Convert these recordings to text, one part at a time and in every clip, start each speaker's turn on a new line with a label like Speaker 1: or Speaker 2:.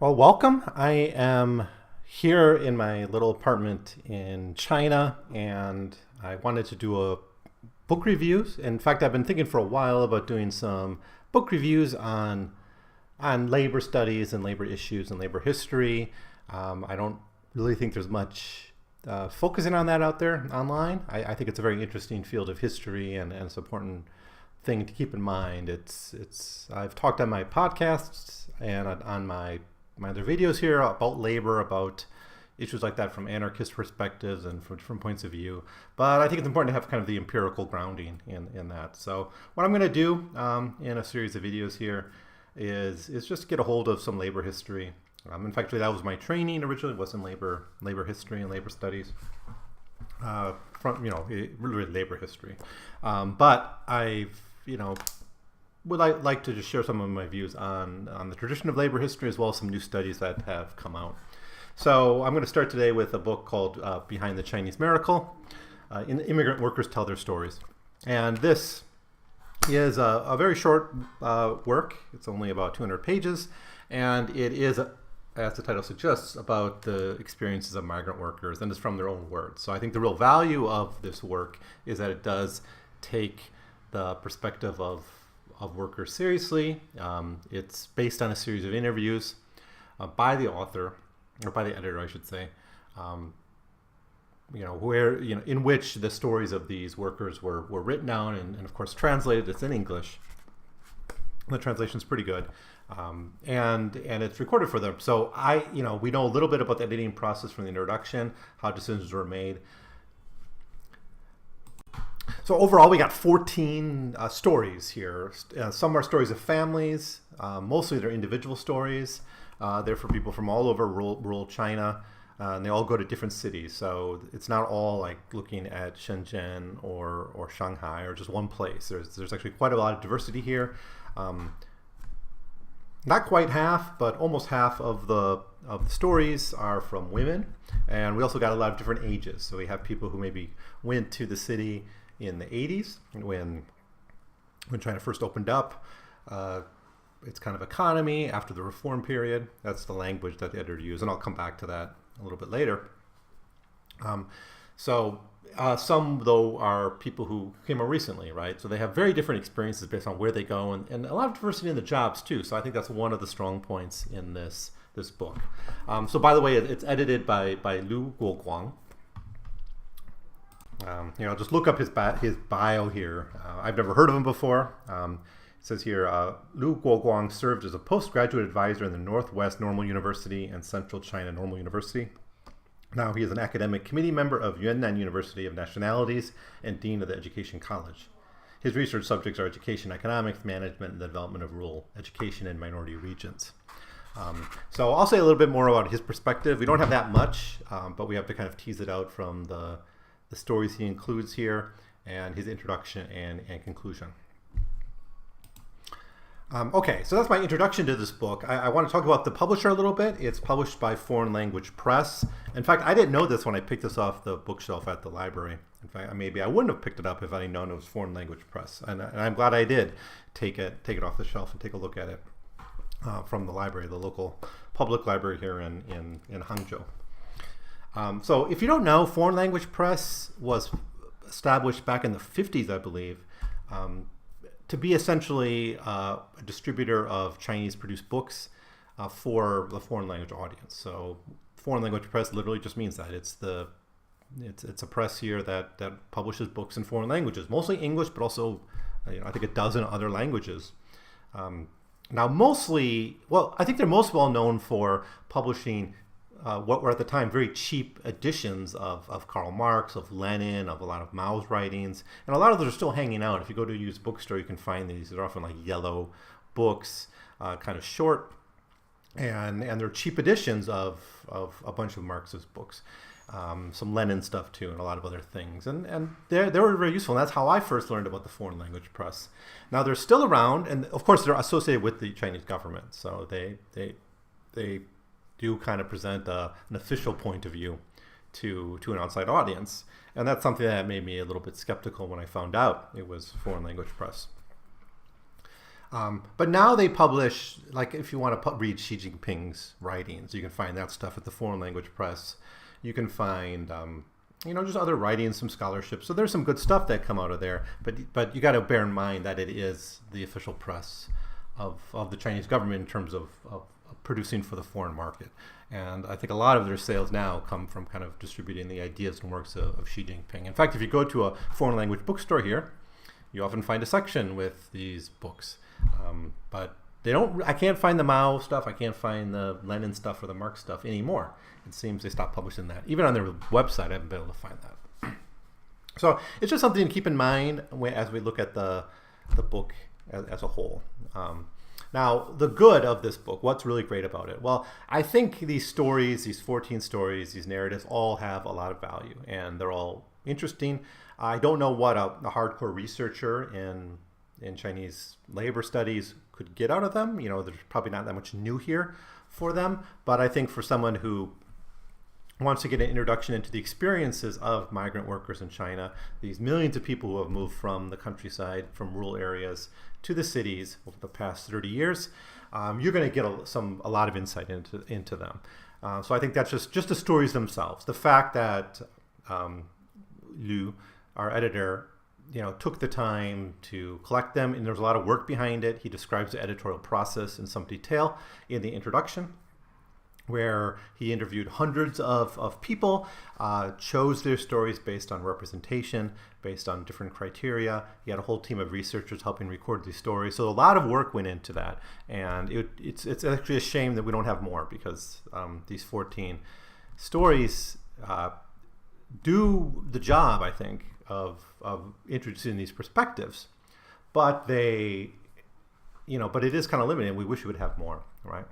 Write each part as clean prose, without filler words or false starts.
Speaker 1: Well, welcome. I am here in my little apartment in China, and I wanted to do a book reviews. In fact, I've been thinking for a while about doing some book reviews on labor studies and labor issues and labor history. I don't really think there's much focusing on that out there online. I think it's a very interesting field of history, and it's an important thing to keep in mind. It's I've talked on my podcasts and on my other videos here about labor, about issues like that from anarchist perspectives and from different points of view. But I think it's important to have kind of the empirical grounding in that. So what I'm going to do in a series of videos here is just get a hold of some labor history. In fact, that was my training originally, was in labor history and labor studies. From really labor history, but I've would I like to just share some of my views on the tradition of labor history, as well as some new studies that have come out. So I'm going to start today with a book called Behind the Chinese Miracle. Immigrant Workers Tell Their Stories. And this is a very short work. It's only about 200 pages. And it is, as the title suggests, about the experiences of migrant workers, and it's from their own words. So I think the real value of this work is that it does take the perspective of workers seriously. It's based on a series of interviews by the author, or by the editor, I should say, in which the stories of these workers were written down and of course translated. It's in English. The translation's pretty good, and it's recorded for them. So we know a little bit about the editing process from the introduction, how decisions were made. So overall, we got 14 stories here. Some are stories of families. Mostly they're individual stories. They're for people from all over rural China. And they all go to different cities. So it's not all like looking at Shenzhen or Shanghai or just one place. There's actually quite a lot of diversity here. Not quite half, but almost half of the stories are from women. And we also got a lot of different ages. So we have people who maybe went to the city in the 80s when China first opened up. Its kind of economy after the reform period. That's the language that the editor used, and I'll come back to that a little bit later. Some, though, are people who came more recently, right? So they have very different experiences based on where they go, and a lot of diversity in the jobs, too. So I think that's one of the strong points in this book. So by the way, it's edited by Lu Guoguang. Just look up his bio here. I've never heard of him before. It says here, Lu Guoguang served as a postgraduate advisor in the Northwest Normal University and Central China Normal University. Now he is an academic committee member of Yunnan University of Nationalities and dean of the Education College. His research subjects are education economics, management, and the development of rural education in minority regions. So I'll say a little bit more about his perspective. We don't have that much, but we have to kind of tease it out from the stories he includes here and his introduction and conclusion. Okay, so that's my introduction to this book. I want to talk about the publisher a little bit. It's published by Foreign Language Press. In fact, I didn't know this when I picked this off the bookshelf at the library. In fact, maybe I wouldn't have picked it up if I had known it was Foreign Language Press. And I'm glad I did take it off the shelf and take a look at it from the library, the local public library here in Hangzhou. So if you don't know, Foreign Language Press was established back in the 50s, I believe, to be essentially a distributor of Chinese-produced books for the foreign language audience. So Foreign Language Press literally just means that. It's a press here that publishes books in foreign languages, mostly English, but also I think a dozen other languages. Now I think they're most well known for publishing what were at the time very cheap editions of Karl Marx, of Lenin, of a lot of Mao's writings. And a lot of those are still hanging out. If you go to a used bookstore, you can find these. They're often like yellow books, kind of short. And they're cheap editions of a bunch of Marxist books. Some Lenin stuff, too, and a lot of other things. And they were very useful. And that's how I first learned about the Foreign Language Press. Now, they're still around. And, of course, they're associated with the Chinese government. So they do kind of present an official point of view to an outside audience. And that's something that made me a little bit skeptical when I found out it was Foreign Language Press. But now they publish, like if you want to read Xi Jinping's writings, you can find that stuff at the Foreign Language Press. You can find, just other writings, some scholarship. So there's some good stuff that come out of there. But you got to bear in mind that it is the official press of the Chinese government in terms of producing for the foreign market. And I think a lot of their sales now come from kind of distributing the ideas and works of Xi Jinping. In fact, if you go to a foreign language bookstore here, you often find a section with these books. But I can't find the Mao stuff, I can't find the Lenin stuff or the Marx stuff anymore. It seems they stopped publishing that. Even on their website, I haven't been able to find that. So it's just something to keep in mind as we look at the book as a whole. Now, the good of this book, what's really great about it? Well, I think these stories, these 14 stories, these narratives all have a lot of value, and they're all interesting. I don't know what a hardcore researcher in Chinese labor studies could get out of them. There's probably not that much new here for them, but I think for someone who wants to get an introduction into the experiences of migrant workers in China, these millions of people who have moved from the countryside, from rural areas to the cities over the past 30 years, you're going to get a lot of insight into them. So I think that's just the stories themselves. The fact that Liu, our editor, took the time to collect them, and there's a lot of work behind it. He describes the editorial process in some detail in the introduction, where he interviewed hundreds of people, chose their stories based on representation, based on different criteria. He had a whole team of researchers helping record these stories. So a lot of work went into that. And it's actually a shame that we don't have more, because these 14 stories do the job, I think, of introducing these perspectives. But but it is kind of limited, and we wish we would have more, right?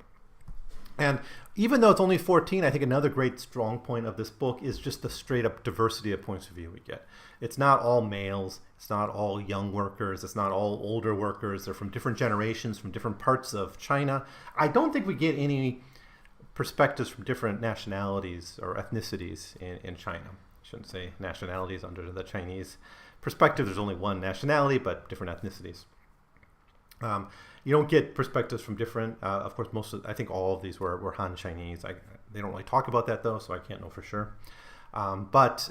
Speaker 1: And even though it's only 14, I think another great strong point of this book is just the straight up diversity of points of view we get. It's not all males, it's not all young workers, it's not all older workers. They're from different generations, from different parts of China. I don't think we get any perspectives from different nationalities or ethnicities in China. I shouldn't say nationalities under the Chinese perspective. There's only one nationality, but different ethnicities. You don't get perspectives from different, of course, I think all of these were Han Chinese. They don't really talk about that though, so I can't know for sure. But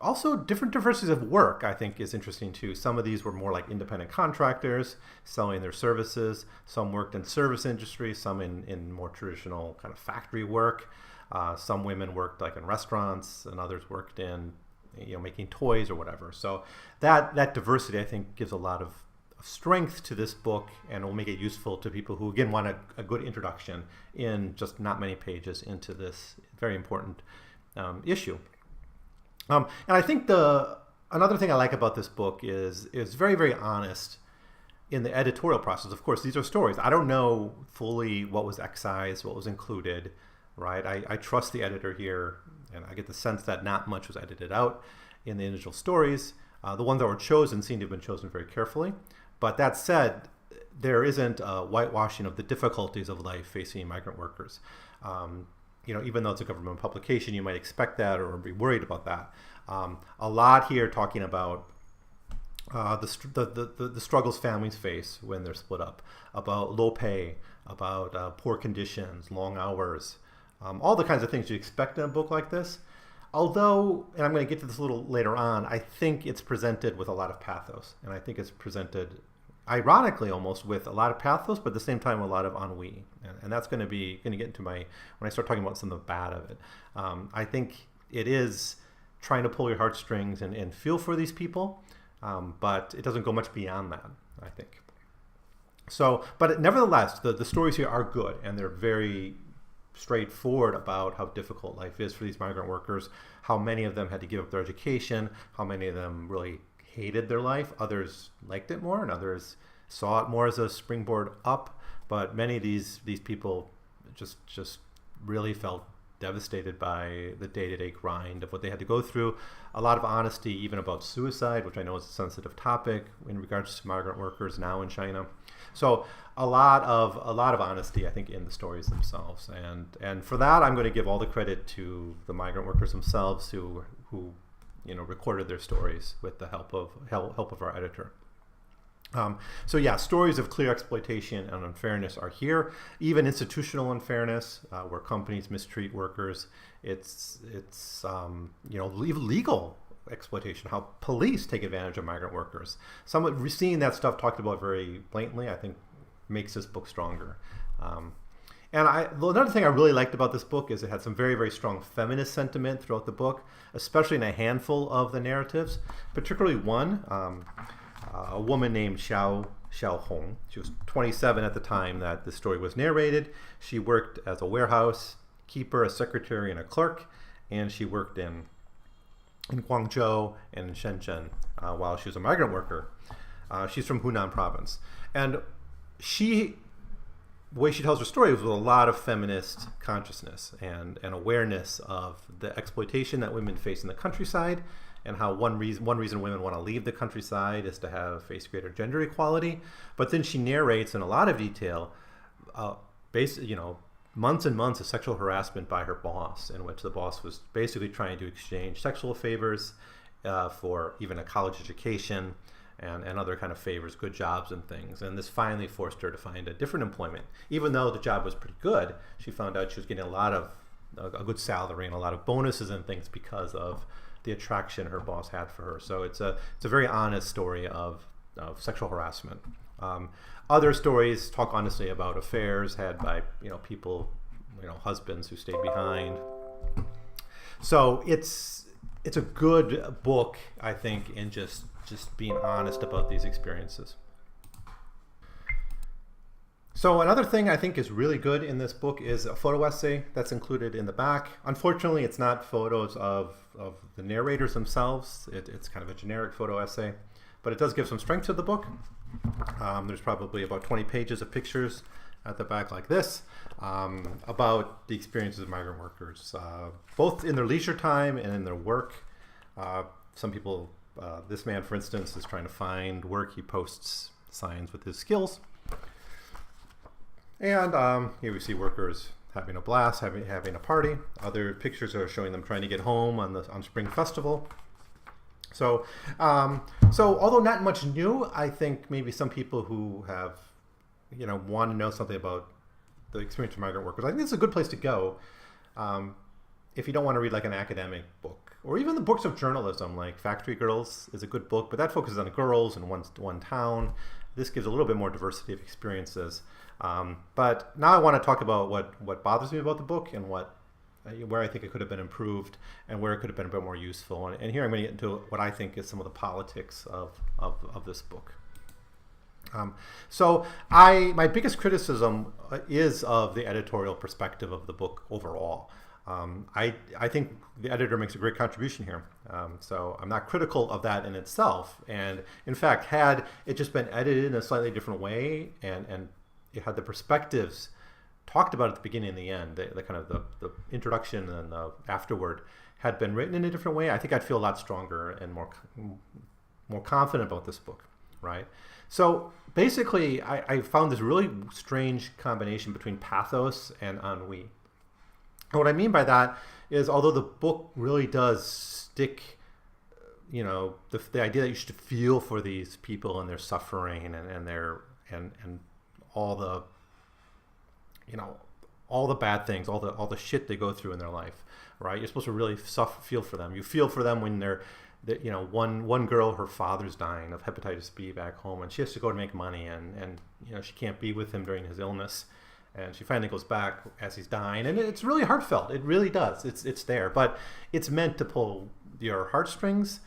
Speaker 1: also different diversities of work, I think, is interesting too. Some of these were more like independent contractors selling their services. Some worked in service industry, some in more traditional kind of factory work. Some women worked like in restaurants, and others worked in making toys or whatever. So that diversity, I think, gives a lot of strength to this book, and will make it useful to people who, again, want a good introduction in just not many pages into this very important issue. And I think another thing I like about this book is very, very honest in the editorial process. Of course, these are stories. I don't know fully what was excised, what was included, right? I trust the editor here, and I get the sense that not much was edited out in the individual stories. The ones that were chosen seem to have been chosen very carefully. But that said, there isn't a whitewashing of the difficulties of life facing migrant workers. Even though it's a government publication, you might expect that or be worried about that. A lot here talking about the struggles families face when they're split up, about low pay, about poor conditions, long hours, all the kinds of things you expect in a book like this. Although, and I'm going to get to this a little later on, I think it's presented with a lot of pathos, and I think it's presented ironically almost with a lot of pathos, but at the same time a lot of ennui, and that's going to get into when I start talking about some of the bad of it. I think it is trying to pull your heartstrings and feel for these people, but it doesn't go much beyond that, I think. So, but nevertheless, the stories here are good, and they're very straightforward about how difficult life is for these migrant workers, how many of them had to give up their education, how many of them really hated their life, others liked it more, and others saw it more as a springboard up. But many of these people just really felt devastated by the day-to-day grind of what they had to go through. A lot of honesty even about suicide, which I know is a sensitive topic in regards to migrant workers now in China. So a lot of honesty, I think, in the stories themselves, and for that I'm going to give all the credit to the migrant workers themselves who recorded their stories with the help of our editor. So yeah, stories of clear exploitation and unfairness are here. Even institutional unfairness, where companies mistreat workers. It's even legal exploitation, how police take advantage of migrant workers. Seeing that stuff talked about very blatantly, I think, makes this book stronger. Another thing I really liked about this book is it had some very, very strong feminist sentiment throughout the book, especially in a handful of the narratives, particularly one. A woman named Xiao Hong. She was 27 at the time that the story was narrated. She worked as a warehouse keeper, a secretary, and a clerk, and she worked in Guangzhou and in Shenzhen while she was a migrant worker. She's from Hunan province. And the way she tells her story was with a lot of feminist consciousness and awareness of the exploitation that women face in the countryside, and how one reason women want to leave the countryside is to face greater gender equality. But then she narrates in a lot of detail, months and months of sexual harassment by her boss, in which the boss was basically trying to exchange sexual favors for even a college education and other kind of favors, good jobs and things. And this finally forced her to find a different employment. Even though the job was pretty good, she found out she was getting a good salary and a lot of bonuses and things because of the attraction her boss had for her. So it's a very honest story of sexual harassment. Other stories talk honestly about affairs had by people, husbands who stayed behind. So it's a good book, I think, in just being honest about these experiences. So another thing I think is really good in this book is a photo essay that's included in the back. Unfortunately, it's not photos of the narrators themselves. It's kind of a generic photo essay, but it does give some strength to the book. There's probably about 20 pages of pictures at the back like this about the experiences of migrant workers, both in their leisure time and in their work. Some people, this man, for instance, is trying to find work. He posts signs with his skills. And here we see workers having a blast, having a party. Other pictures are showing them trying to get home on Spring Festival. So although not much new, I think maybe some people who have, want to know something about the experience of migrant workers, I think it's a good place to go if you don't want to read like an academic book, or even the books of journalism, like Factory Girls is a good book, but that focuses on girls in one town. This gives a little bit more diversity of experiences. But now I want to talk about what bothers me about the book and where I think it could have been improved and where it could have been a bit more useful. And here I'm going to get into what I think is some of the politics of this book. My biggest criticism is of the editorial perspective of the book overall. I think the editor makes a great contribution here. So I'm not critical of that in itself. And in fact, had it just been edited in a slightly different way and it had the perspectives talked about at the beginning and the end, the kind of the introduction and the afterward had been written in a different way, I think I'd feel a lot stronger and more confident about this book, right? So basically, I found this really strange combination between pathos and ennui. And what I mean by that is, although the book really does stick, the idea that you should feel for these people and their suffering and all the, all the bad things, all the shit they go through in their life, right? You're supposed to really feel for them. You feel for them when one girl, her father's dying of hepatitis B back home, and she has to go to make money, and she can't be with him during his illness, and she finally goes back as he's dying, and it's really heartfelt. It really does. It's there, but it's meant to pull your heartstrings.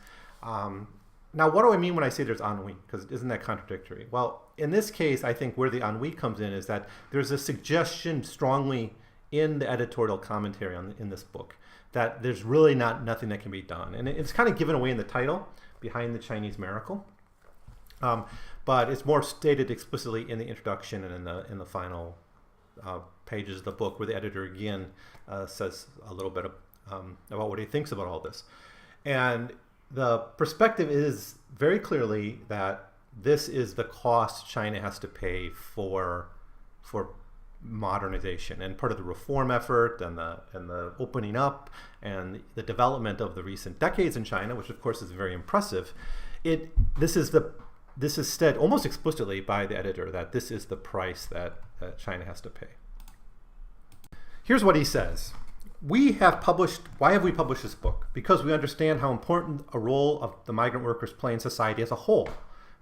Speaker 1: Now, what do I mean when I say there's ennui? Because isn't that contradictory? Well, in this case, I think where the ennui comes in is that there's a suggestion strongly in the editorial commentary in this book that there's really nothing that can be done. And it's kind of given away in the title, Behind the Chinese Miracle. But it's more stated explicitly in the introduction and in the final pages of the book, where the editor again says a little bit about what he thinks about all this. And the perspective is very clearly that this is the cost China has to pay for modernization, and part of the reform effort and the opening up and the development of the recent decades in China, which of course is very impressive. This is the this is said almost explicitly by the editor that this is the price that China has to pay. Here's what he says. Why have we published this book? Because we understand how important a role of the migrant workers play in society as a whole.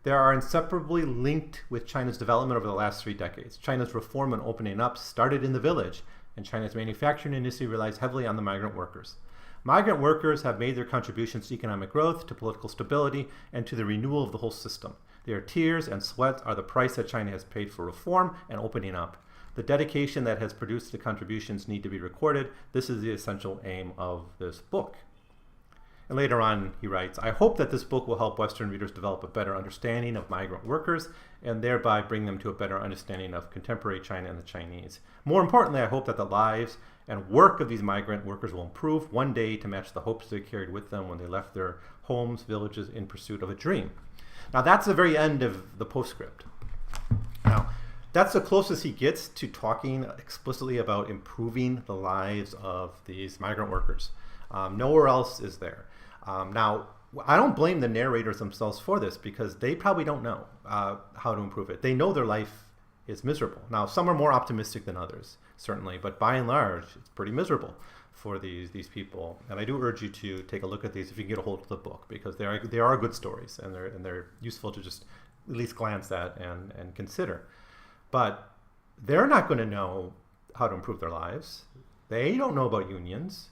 Speaker 1: They are inseparably linked with China's development over the last 3 decades. China's reform and opening up started in the village, and China's manufacturing industry relies heavily on the migrant workers. Migrant workers have made their contributions to economic growth, to political stability, and to the renewal of the whole system. Their tears and sweat are the price that China has paid for reform and opening up. The dedication that has produced the contributions need to be recorded. This is the essential aim of this book. And later on, he writes, I hope that this book will help Western readers develop a better understanding of migrant workers and thereby bring them to a better understanding of contemporary China and the Chinese. More importantly, I hope that the lives and work of these migrant workers will improve one day to match the hopes they carried with them when they left their homes, villages in pursuit of a dream. Now, that's the very end of the postscript. Now, that's the closest he gets to talking explicitly about improving the lives of these migrant workers. Nowhere else is there. Now, I don't blame the narrators themselves for this because they probably don't know how to improve it. They know their life is miserable. Now, some are more optimistic than others, certainly, but by and large, it's pretty miserable for these people. And I do urge you to take a look at these if you can get a hold of the book, because they are good stories and they're useful to just at least glance at and consider. But they're not going to know how to improve their lives. They don't know about unions.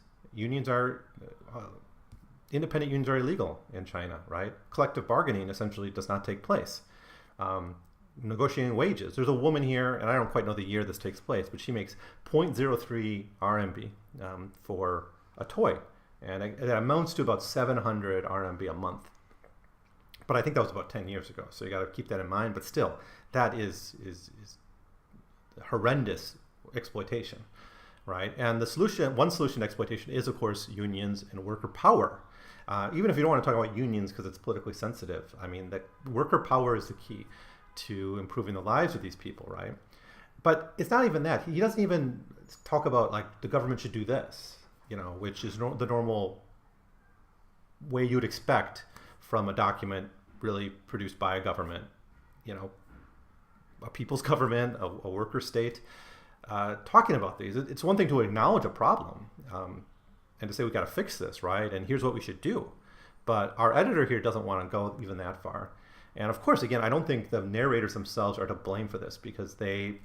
Speaker 1: Independent unions are illegal in China, right? Collective bargaining essentially does not take place. Negotiating wages. There's a woman here, and I don't quite know the year this takes place, but she makes 0.03 RMB for a toy. And it amounts to about 700 RMB a month. But I think that was about 10 years ago, so you got to keep that in mind. But still, that is horrendous exploitation, right? And one solution to exploitation is, of course, unions and worker power. Even if you don't want to talk about unions because it's politically sensitive, I mean, that worker power is the key to improving the lives of these people, right? But it's not even that. He doesn't even talk about, like, the government should do this, which is the normal way you would expect from a document really produced by a government, a people's government, a worker state, talking about these. It's one thing to acknowledge a problem and to say we got to fix this, right? And here's what we should do. But our editor here doesn't want to go even that far. And of course, again, I don't think the narrators themselves are to blame for this because they're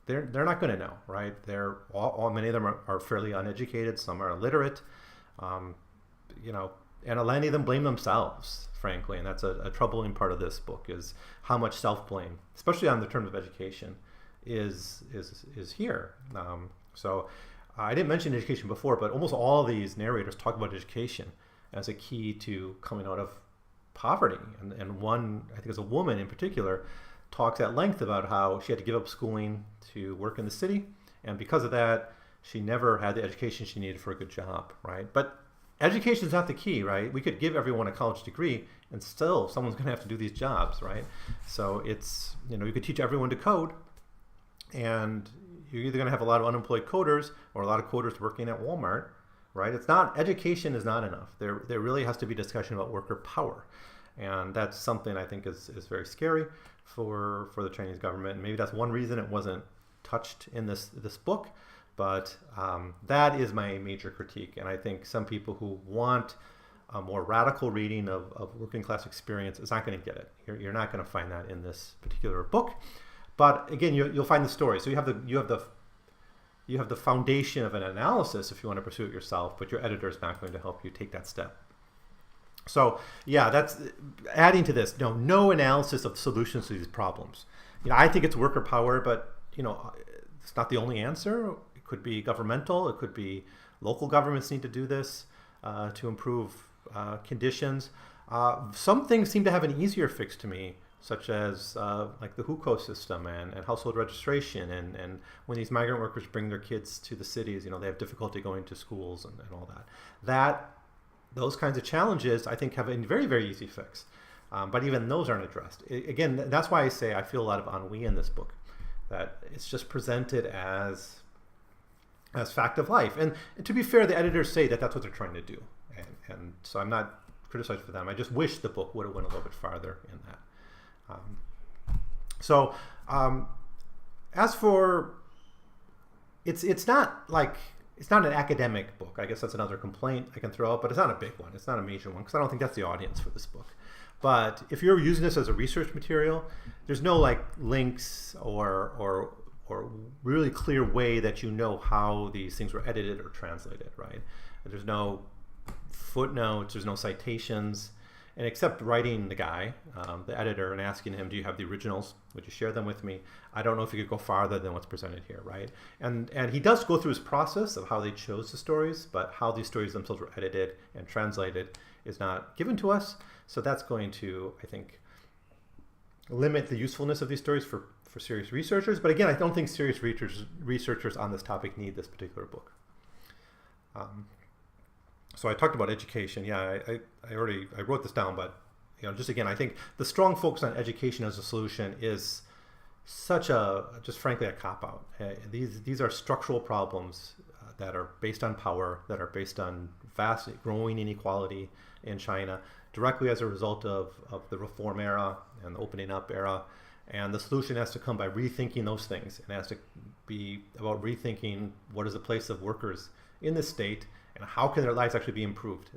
Speaker 1: not going to know, right? Many of them are fairly uneducated. Some are illiterate, and many of them blame themselves, frankly. And that's a troubling part of this book is how much self-blame, especially on the terms of education, is here. So I didn't mention education before, but almost all these narrators talk about education as a key to coming out of poverty. And one, I think it's a woman in particular, talks at length about how she had to give up schooling to work in the city. And because of that, she never had the education she needed for a good job, right? But education is not the key, right? We could give everyone a college degree and still someone's going to have to do these jobs, right? So it's, you could teach everyone to code and you're either going to have a lot of unemployed coders or a lot of coders working at Walmart, right? Education is not enough. There really has to be discussion about worker power. And that's something I think is very scary for the Chinese government. And maybe that's one reason it wasn't touched in this book. But that is my major critique. And I think some people who want a more radical reading of working class experience is not going to get it. You're not going to find that in this particular book. But again, you'll find the story. So you have the foundation of an analysis if you want to pursue it yourself, but your editor is not going to help you take that step. So yeah, that's adding to this. No analysis of solutions to these problems. I think it's worker power, but it's not the only answer. It could be governmental. It could be local governments need to do this to improve conditions. Some things seem to have an easier fix to me, such as like the hukou system and household registration. And when these migrant workers bring their kids to the cities, they have difficulty going to schools and all that. Those kinds of challenges, I think, have a very, very easy fix. But even those aren't addressed. Again, that's why I say I feel a lot of ennui in this book, that it's just presented as fact of life. And to be fair, the editors say that that's what they're trying to do. And so I'm not criticized for them. I just wish the book would have went a little bit farther in that. Um, so as for it's not like it's not an academic book. I guess that's another complaint I can throw out, but it's not a big one. It's not a major one because I don't think that's the audience for this book. But if you're using this as a research material, there's no like links or really clear way that you know how these things were edited or translated, right? There's no footnotes, there's no citations, and except writing the guy, the editor, and asking him, do you have the originals? Would you share them with me? I don't know if you could go farther than what's presented here, right? And he does go through his process of how they chose the stories, but how these stories themselves were edited and translated is not given to us. So that's going to, I think, limit the usefulness of these stories for serious researchers. But again, I don't think serious researchers on this topic need this particular book. So I talked about education. Yeah, I wrote this down, but just again, I think the strong focus on education as a solution is such just frankly a cop-out. These are structural problems that are based on power, that are based on vast growing inequality in China, directly as a result of the reform era and the opening up era. And the solution has to come by rethinking those things, and has to be about rethinking what is the place of workers in this state and how can their lives actually be improved.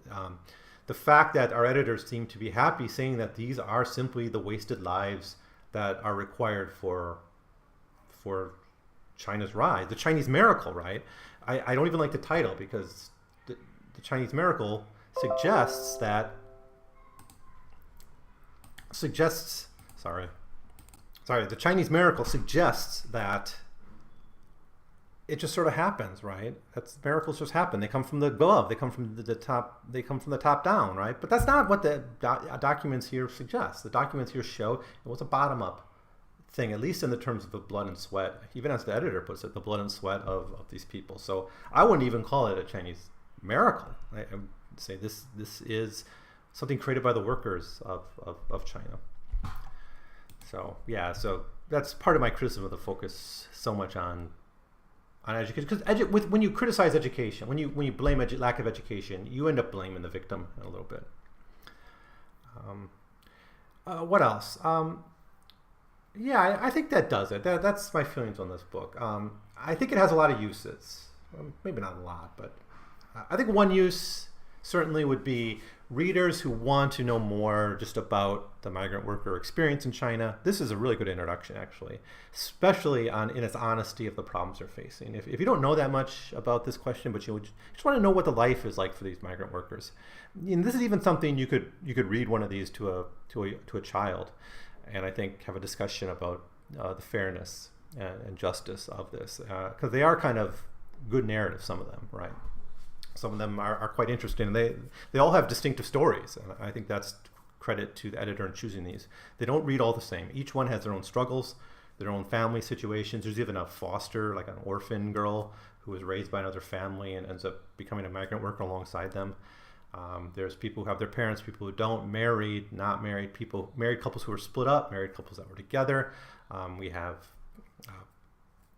Speaker 1: The fact that our editors seem to be happy saying that these are simply the wasted lives that are required for China's rise, the Chinese miracle, right? I don't even like the title because the Chinese miracle suggests the Chinese miracle suggests that it just sort of happens, right? Miracles just happen. They come from the above. They come from the top. They come from the top down, right? But that's not what the documents here suggest. The documents here show it was a bottom-up thing, at least in the terms of the blood and sweat. Even as the editor puts it, the blood and sweat of these people. So I wouldn't even call it a Chinese miracle. I would say this is something created by the workers of China. So yeah, so that's part of my criticism of the focus so much on education. Because when you criticize education, when you blame lack of education, you end up blaming the victim a little bit. What else? Yeah, I think that does it. That's my feelings on this book. I think it has a lot of uses. Maybe not a lot, but I think one use certainly would be readers who want to know more just about the migrant worker experience in China. This is a really good introduction, actually, especially in its honesty of the problems they're facing. If you don't know that much about this question, but you just want to know what the life is like for these migrant workers, and this is even something you could read one of these to a child, and I think have a discussion about the fairness and justice of this, because they are kind of good narratives, some of them, right? Some of them are quite interesting, and they all have distinctive stories, and I think that's credit to the editor in choosing these. They don't read all the same. Each one has their own struggles, their own family situations. There's even a foster, like an orphan girl who was raised by another family and ends up becoming a migrant worker alongside them. There's people who have their parents, people who don't, married, not married, married couples who are split up, married couples that were together. We have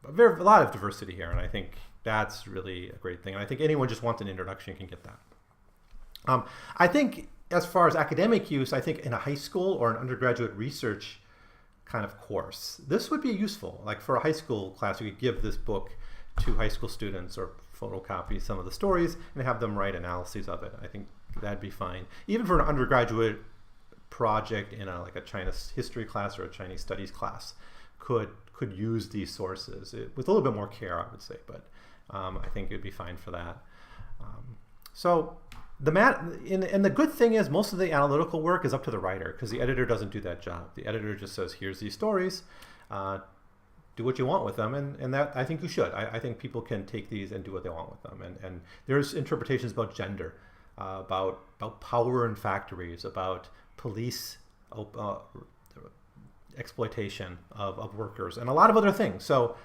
Speaker 1: a lot of diversity here, and I think that's really a great thing. And I think anyone just wants an introduction can get that. I think as far as academic use, I think in a high school or an undergraduate research kind of course, this would be useful. Like for a high school class, you could give this book to high school students or photocopy some of the stories and have them write analyses of it. I think that'd be fine. Even for an undergraduate project in a China history class or a Chinese studies class could use these sources with a little bit more care, I would say, but I think it'd be fine for that. So the good thing is most of the analytical work is up to the writer, because the editor doesn't do that job. The editor just says, here's these stories, do what you want with them, and that I think you should. I think people can take these and do what they want with them. And there's interpretations about gender, about power in factories, about police exploitation of workers, and a lot of other things. So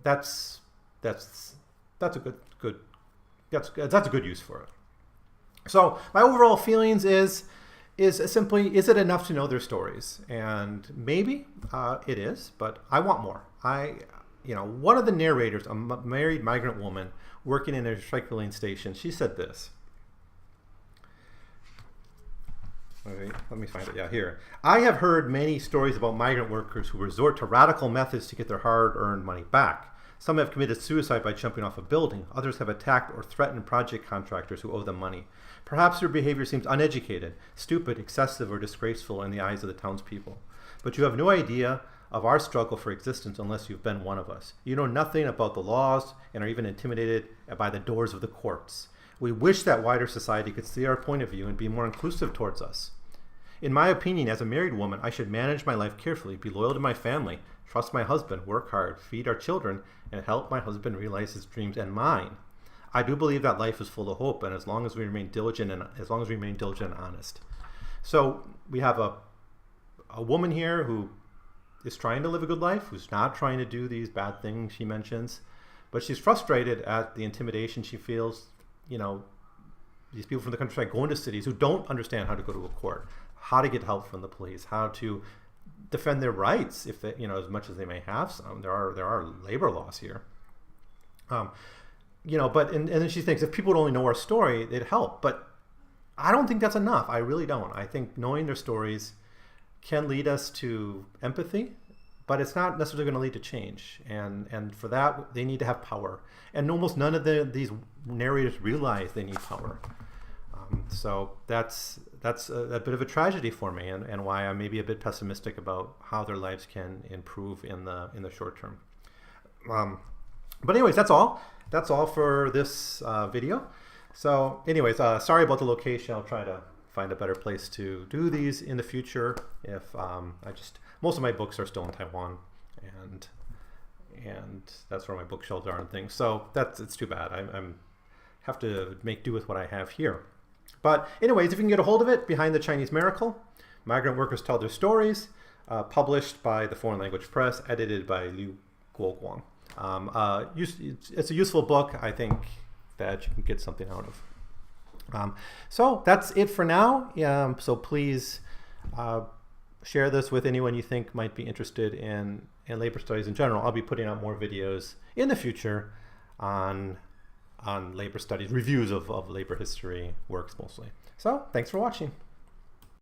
Speaker 1: that's a good use for it. So my overall feelings is simply, is it enough to know their stories? And maybe it is, but I want more. One of the narrators, a married migrant woman working in a recycling station, she said this. Wait, let me find it. Yeah, here. I have heard many stories about migrant workers who resort to radical methods to get their hard-earned money back. Some have committed suicide by jumping off a building. Others have attacked or threatened project contractors who owe them money. Perhaps their behavior seems uneducated, stupid, excessive, or disgraceful in the eyes of the townspeople. But you have no idea of our struggle for existence unless you've been one of us. You know nothing about the laws and are even intimidated by the doors of the courts. We wish that wider society could see our point of view and be more inclusive towards us. In my opinion, as a married woman, I should manage my life carefully, be loyal to my family, trust my husband, work hard, feed our children, and help my husband realize his dreams and mine. I do believe that life is full of hope, and as long as we remain diligent and honest. So we have a woman here who is trying to live a good life, who's not trying to do these bad things she mentions, but she's frustrated at the intimidation she feels. You know, these people from the countryside going to cities who don't understand how to go to a court, how to get help from the police, how to defend their rights, if they, you know, as much as they may have some. There are labor laws here. You know, but and then she thinks if people would only know our story, it'd help. But I don't think that's enough. I really don't. I think knowing their stories can lead us to empathy, but it's not necessarily going to lead to change. And for that, they need to have power. And almost none of these narrators realize they need power. So that's a bit of a tragedy for me, and why I'm maybe a bit pessimistic about how their lives can improve in the short term. But anyways, that's all. That's all for this video. So anyways, sorry about the location. I'll try to find a better place to do these in the future. If most of my books are still in Taiwan, and that's where my bookshelves are and things. So it's too bad. I'm have to make do with what I have here. But anyways, if you can get a hold of it, Behind the Chinese Miracle, Migrant Workers Tell Their Stories, published by the Foreign Language Press, edited by Liu Guoguang. It's a useful book, I think, that you can get something out of. So that's it for now. So please share this with anyone you think might be interested in labor studies in general. I'll be putting out more videos in the future on labor studies, reviews of labor history works mostly. So thanks for watching.